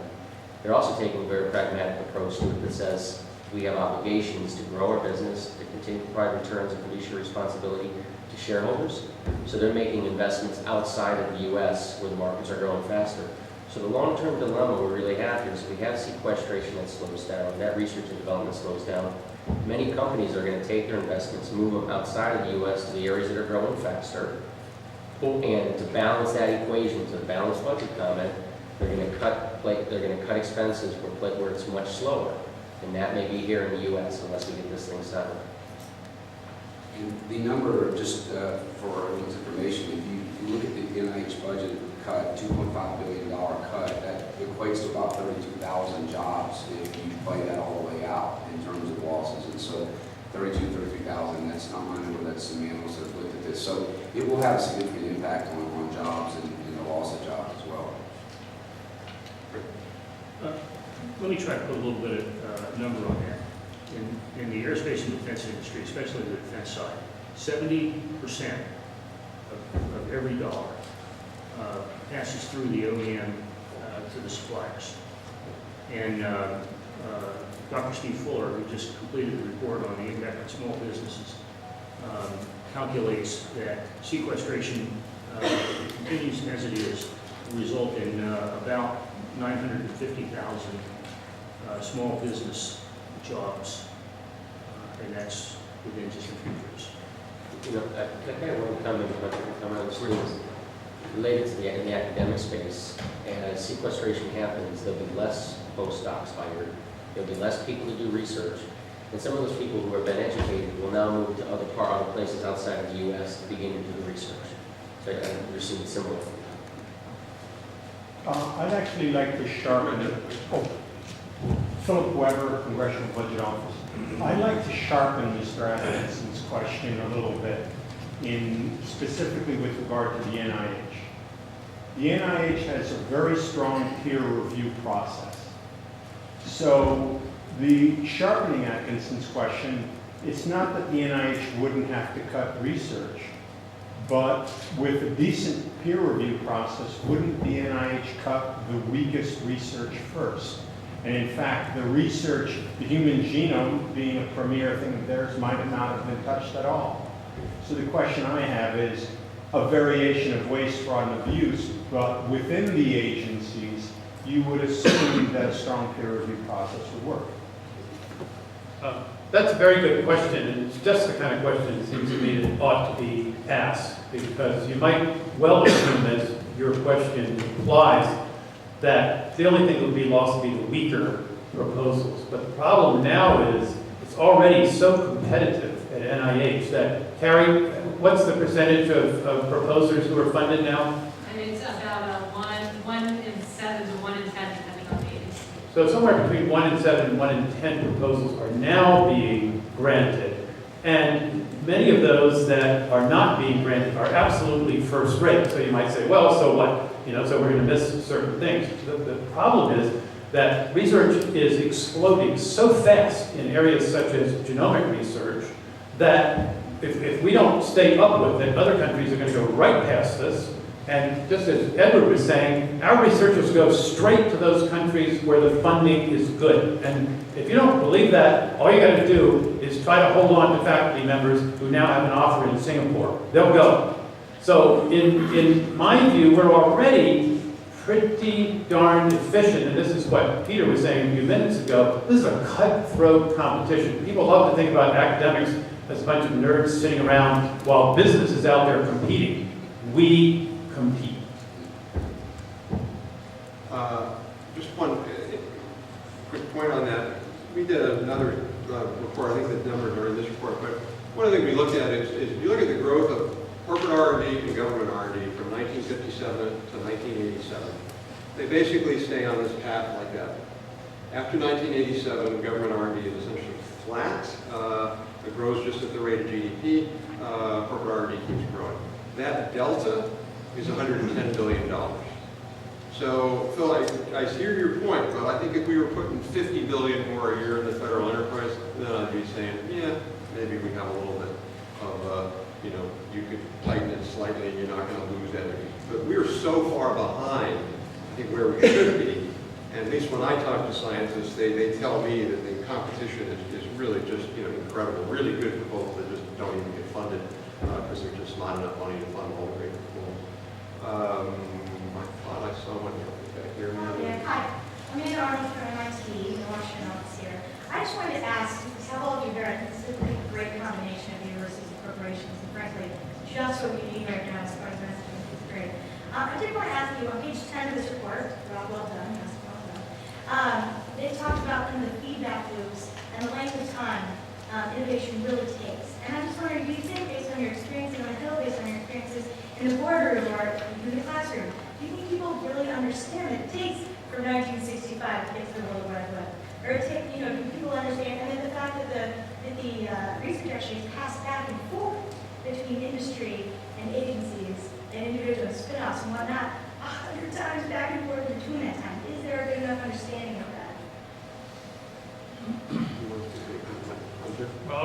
They're also taking a very pragmatic approach to it that says we have obligations to grow our business, to continue to provide returns and fiduciary responsibility to shareholders. So they're making investments outside of the U.S. where the markets are growing faster. So the long-term dilemma we really have here is we have sequestration that slows down, that research and development slows down. Many companies are going to take their investments, move them outside of the U.S. to the areas that are growing faster. And to balance that equation, to the balanced budget comment, they're going to cut expenses where it's much slower. And that may be here in the U.S. unless we get this thing settled. And the number, just for everyone's information, if you look at the NIH budget cut, $2.5 billion cut, that equates to about 32,000 jobs if you play that all the way out in terms of losses. And so 33,000, that's not my number, that's some analysts that have looked at this. So it will have a significant impact on jobs and the loss of jobs as well. Let me try to put a little bit of number on that. In the aerospace and defense industry, especially the defense side, 70% of every dollar passes through the OEM to the suppliers. And Dr. Steve Fuller, who just completed the report on the impact on small businesses, calculates that sequestration continues as it is, will result in about 950,000 small business jobs, and that's within just a few years. You know, I kind of want to come on this is related to the academic space. As sequestration happens, there'll be less postdocs hired, there'll be less people to do research, and some of those people who have been educated will now move to other places outside of the U.S. to begin to do the research. So you're seeing similar. I'd actually like to sharpen it. Philip Weber, Congressional Budget Office. I'd like to sharpen Mr. Atkinson's question a little bit, specifically with regard to the NIH. The NIH has a very strong peer review process. So the sharpening Atkinson's question, it's not that the NIH wouldn't have to cut research, but with a decent peer review process, wouldn't the NIH cut the weakest research first? And in fact, the research, the human genome being a premier thing of theirs, might not have been touched at all. So the question I have is a variation of waste, fraud, and abuse, but within the agencies, you would assume that a strong peer review process would work. That's a very good question, and it's just the kind of question it seems to me that ought to be asked, because you might well assume, as your question implies, that the only thing that would be lost would be the weaker proposals. But the problem now is it's already so competitive at NIH that, Carrie, what's the percentage of proposers who are funded now? And it's about 1 in 7 to 1 in 10, depending on the agency. So somewhere between 1 in 7 and 1 in 10 proposals are now being granted. And many of those that are not being granted are absolutely first rate. So you might say, well, so what? You know, so we're going to miss certain things. The problem is that research is exploding so fast in areas such as genomic research that if we don't stay up with it, other countries are going to go right past us. And just as Edward was saying, our researchers go straight to those countries where the funding is good. And if you don't believe that, all you got to do is try to hold on to faculty members who now have an offer in Singapore. They'll go. So in my view, we're already pretty darn efficient, and this is what Peter was saying a few minutes ago. This is a cutthroat competition. People love to think about academics as a bunch of nerds sitting around while business is out there competing. We compete. Just one quick point on that. We did another report, I think the numbers are in this report, but one of the things we looked at is if you look at the growth of corporate R&D and government R&D from 1957 to 1987, they basically stay on this path like that. After 1987, government R&D is essentially flat. It grows just at the rate of GDP. Corporate R&D keeps growing. That delta is $110 billion. So, Phil, I hear your point, but I think if we were putting $50 billion more a year in the federal enterprise, then I'd be saying, yeah, maybe we have a little bit of, you could tighten it slightly and you're not going to lose energy. But we're so far behind, I think, where we should be. And at least when I talk to scientists, they tell me that the competition is really just, incredible, really good for folks that just don't even get funded because there's just not enough money to fund all the great reforms. I thought I saw one back here. Yeah, hi. I'm Amanda Arnold from MIT, in the Washington office here. I just wanted to ask, have all of you heard, this is a pretty great combination of universities and corporations, and frankly, just what we need right now as far as messaging is great. I did want to ask you, on page 10 of this report, Rob, well done, yes, well done, they talked about the feedback loops and the length of time innovation really takes. And I'm just wondering, do you think, based on your experience in the Hill, based on your experiences in the boardroom or in the classroom, do you think people really understand that it takes from 1965 to get to the World Wide Web? Or it takes, do people understand, and then the fact that the research actually is passed back and forth between industry and agencies and individual spin-offs and whatnot, 100 times back and forth between that time. Is there a good enough understanding of that? Well,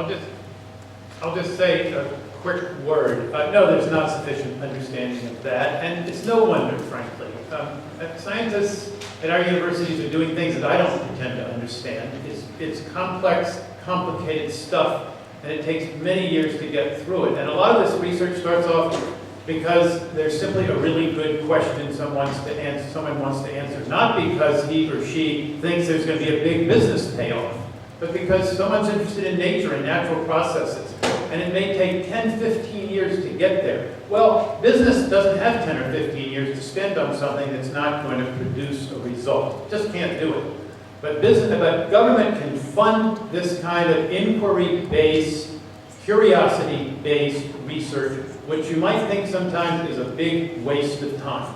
I'll just say a quick word. No, there's not sufficient understanding of that, and it's no wonder, frankly. Scientists at our universities are doing things that I don't pretend to understand. It's complex, complicated stuff, and it takes many years to get through it. And a lot of this research starts off because there's simply a really good question someone wants to answer, not because he or she thinks there's going to be a big business payoff, but because someone's interested in nature and natural processes, and it may take 10, 15 years to get there. Well, business doesn't have 10 or 15 years to spend on something that's not going to produce a result. Just can't do it. But government can fund this kind of inquiry-based, curiosity-based research, which you might think sometimes is a big waste of time.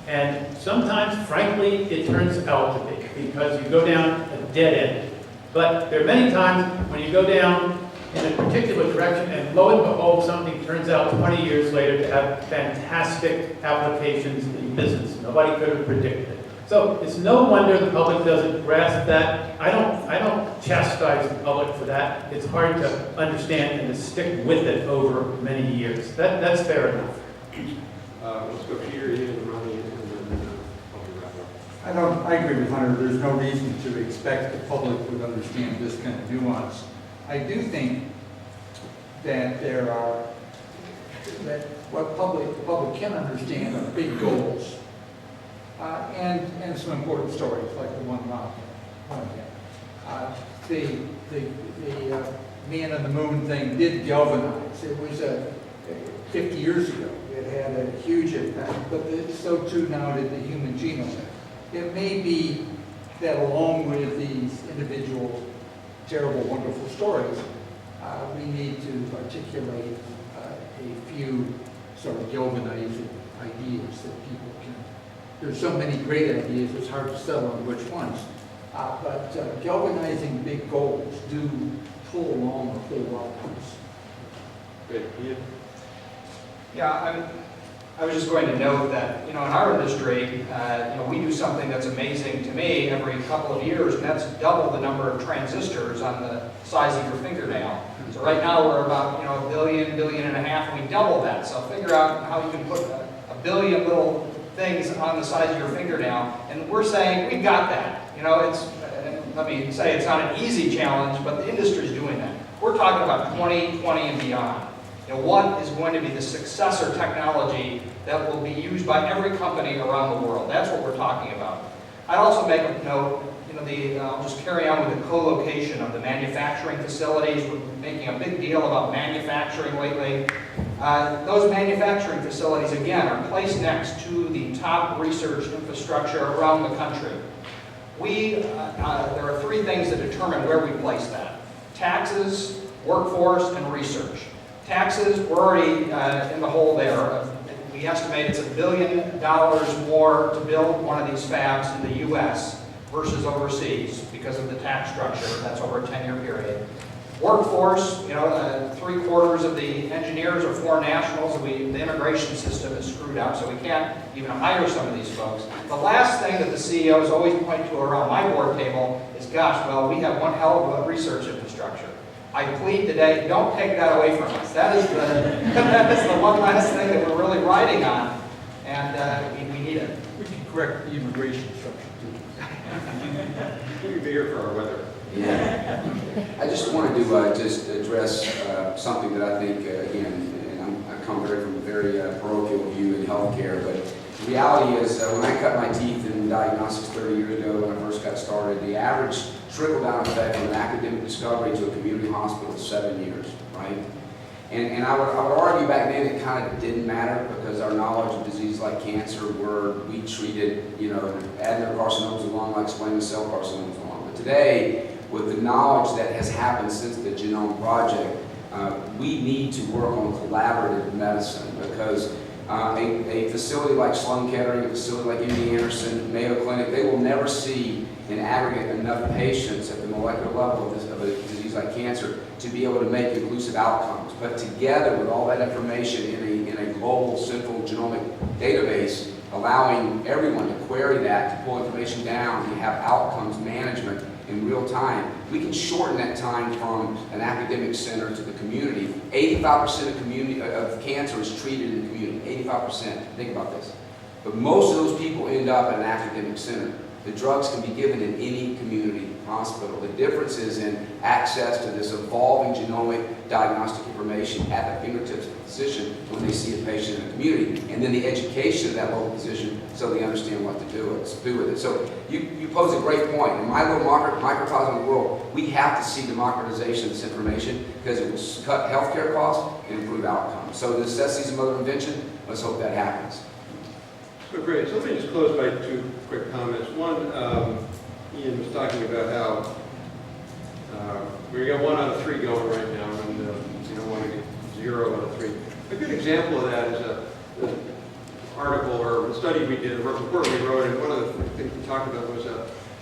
And sometimes, frankly, it turns out to be, because you go down a dead end. But there are many times when you go down in a particular direction, and lo and behold, something turns out 20 years later to have fantastic applications in business. Nobody could have predicted it. So it's no wonder the public doesn't grasp that. I don't chastise the public for that. It's hard to understand and to stick with it over many years. That's fair enough. Let's go Peter, Ian, and Ronnie, and then I'll wrap up. I agree with Hunter. There's no reason to expect the public would understand this kind of nuance. I do think that what the public can understand are big goals and some important stories like the one Rob pointed at. The man on the moon thing did galvanize. It was 50 years ago. It had a huge impact, but so too now did the human genome. It may be that along with these individual terrible, wonderful stories, we need to articulate a few sort of galvanizing ideas that people can. There's so many great ideas, it's hard to settle on which ones. But galvanizing big goals do pull along a whole lot of things. Great, Ian? Yeah, I was just going to note that, in our industry, we do something that's amazing to me every couple of years, and that's double the number of transistors on the size of your fingernail. So right now we're about, a billion and a half, and we double that. So figure out how you can put a billion little things on the size of your fingernail, and we're saying we've got that. Let me say it's not an easy challenge, but the industry's doing that. We're talking about 2020 and beyond. What is going to be the successor technology that will be used by every company around the world? That's what we're talking about. I'd also make a note, I'll just carry on with the co-location of the manufacturing facilities. We're making a big deal about manufacturing lately. Those manufacturing facilities, again, are placed next to the top research infrastructure around the country. There are three things that determine where we place that: taxes, workforce, and research. Taxes, we're already in the hole there. We estimate it's $1 billion more to build one of these fabs in the U.S. versus overseas because of the tax structure. That's over a 10-year period. Workforce, 3/4 of the engineers are foreign nationals, and the immigration system is screwed up, so we can't even hire some of these folks. The last thing that the CEOs always point to around my board table is, gosh, well, we have one hell of a research infrastructure. I plead today, don't take that away from us. That is the one last thing that we're really riding on, and we need it. We can correct the immigration structure too. We'll be here for our weather. Yeah. I just wanted to just address something that I think, again, and I come from a very parochial view in healthcare, but the reality is when I cut my teeth in diagnostics 30 years ago when I first got started, the average trickle-down effect from an academic discovery to a community hospital is 7 years, right? And I would argue back then it kind of didn't matter because our knowledge of diseases like cancer we treated, adenocarcinomas along like squamous cell carcinomas along. But today, with the knowledge that has happened since the Genome Project, we need to work on collaborative medicine because a facility like Sloan Kettering, a facility like MD Anderson, Mayo Clinic, they will never see in aggregate enough patients at the molecular level of a disease like cancer to be able to make inclusive outcomes. But together with all that information in a global central genomic database, allowing everyone to query that, to pull information down, to have outcomes management in real time, we can shorten that time from an academic center to the community. 85% of cancer is treated in the community, 85%. Think about this. But most of those people end up at an academic center. The drugs can be given in any community hospital. The difference is in access to this evolving genomic diagnostic information at the fingertips of the physician when they see a patient in the community, and then the education of that local physician so they understand what to do with it. So you pose a great point. In my little microcosm of the world, we have to see democratization of this information because it will cut healthcare costs and improve outcomes. So the necessities of mother invention, let's hope that happens. So great. So let me just close by 2 quick comments. One, Ian was talking about how we got 1 out of 3 going right now, and you don't want to get 0 out of 3. A good example of that is an article or a study we did, a report we wrote, and one of the things we talked about was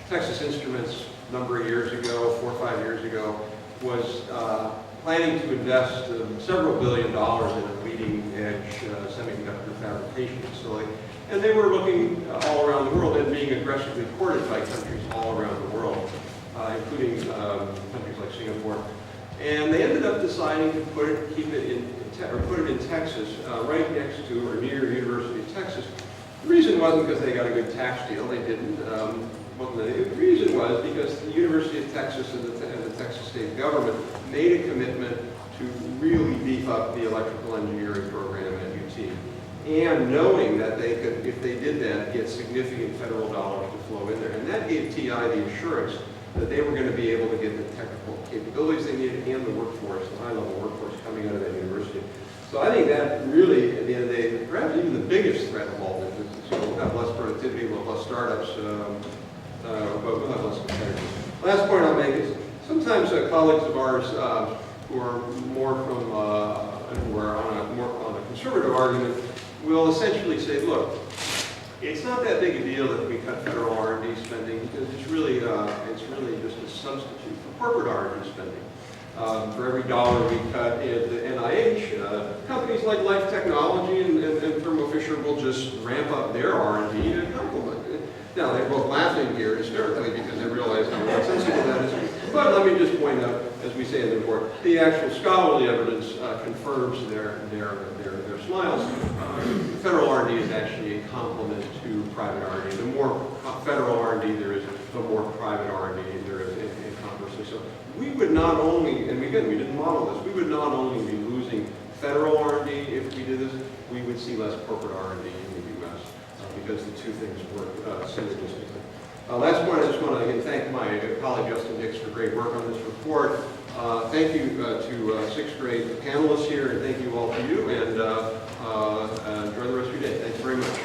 Texas Instruments a number of years ago, 4 or 5 years ago, was planning to invest several $1 billion in a leading-edge semiconductor fabrication facility. And they were looking all around the world and being aggressively courted by countries all around the world, including countries like Singapore. And they ended up deciding to put it in Texas, right next to or near University of Texas. The reason wasn't because they got a good tax deal. They didn't. The reason was because the University of Texas and the Texas state government made a commitment to really beef up the electrical engineering program at UT. And knowing that they could, if they did that, get significant federal dollars to flow in there. And that gave TI the assurance that they were going to be able to get the technical capabilities they needed and the workforce, the high-level workforce coming out of that university. So I think that really, at the end of the day, perhaps even the biggest threat of all this is we'll have less productivity, we'll have less startups, but we'll have less competitors. Last point I'll make is sometimes colleagues of ours who are more from, who are on a conservative argument, will essentially say, look, it's not that big a deal that we cut federal R&D spending because it's really just a substitute for corporate R&D spending. For every dollar we cut in the NIH, companies like Life Technology and Thermo Fisher will just ramp up their R&D to complement it. Now, they're both laughing here hysterically because they realize how nonsensical that is. But let me just point out, as we say in the report, the actual scholarly evidence confirms their smiles. Federal R&D is actually a complement to private R&D. The more federal R&D there is, the more private R&D there is in conversely. So we would not only, and again, we didn't model this, we would not only be losing federal R&D if we did this, we would see less corporate R&D in the U.S. Because the two things work synergistically. Last point, I just want to again thank my colleague Justin Hicks for great work on this report. Thank you to 6th grade panelists here, and thank you all for you, and enjoy the rest of your day. Thanks very much.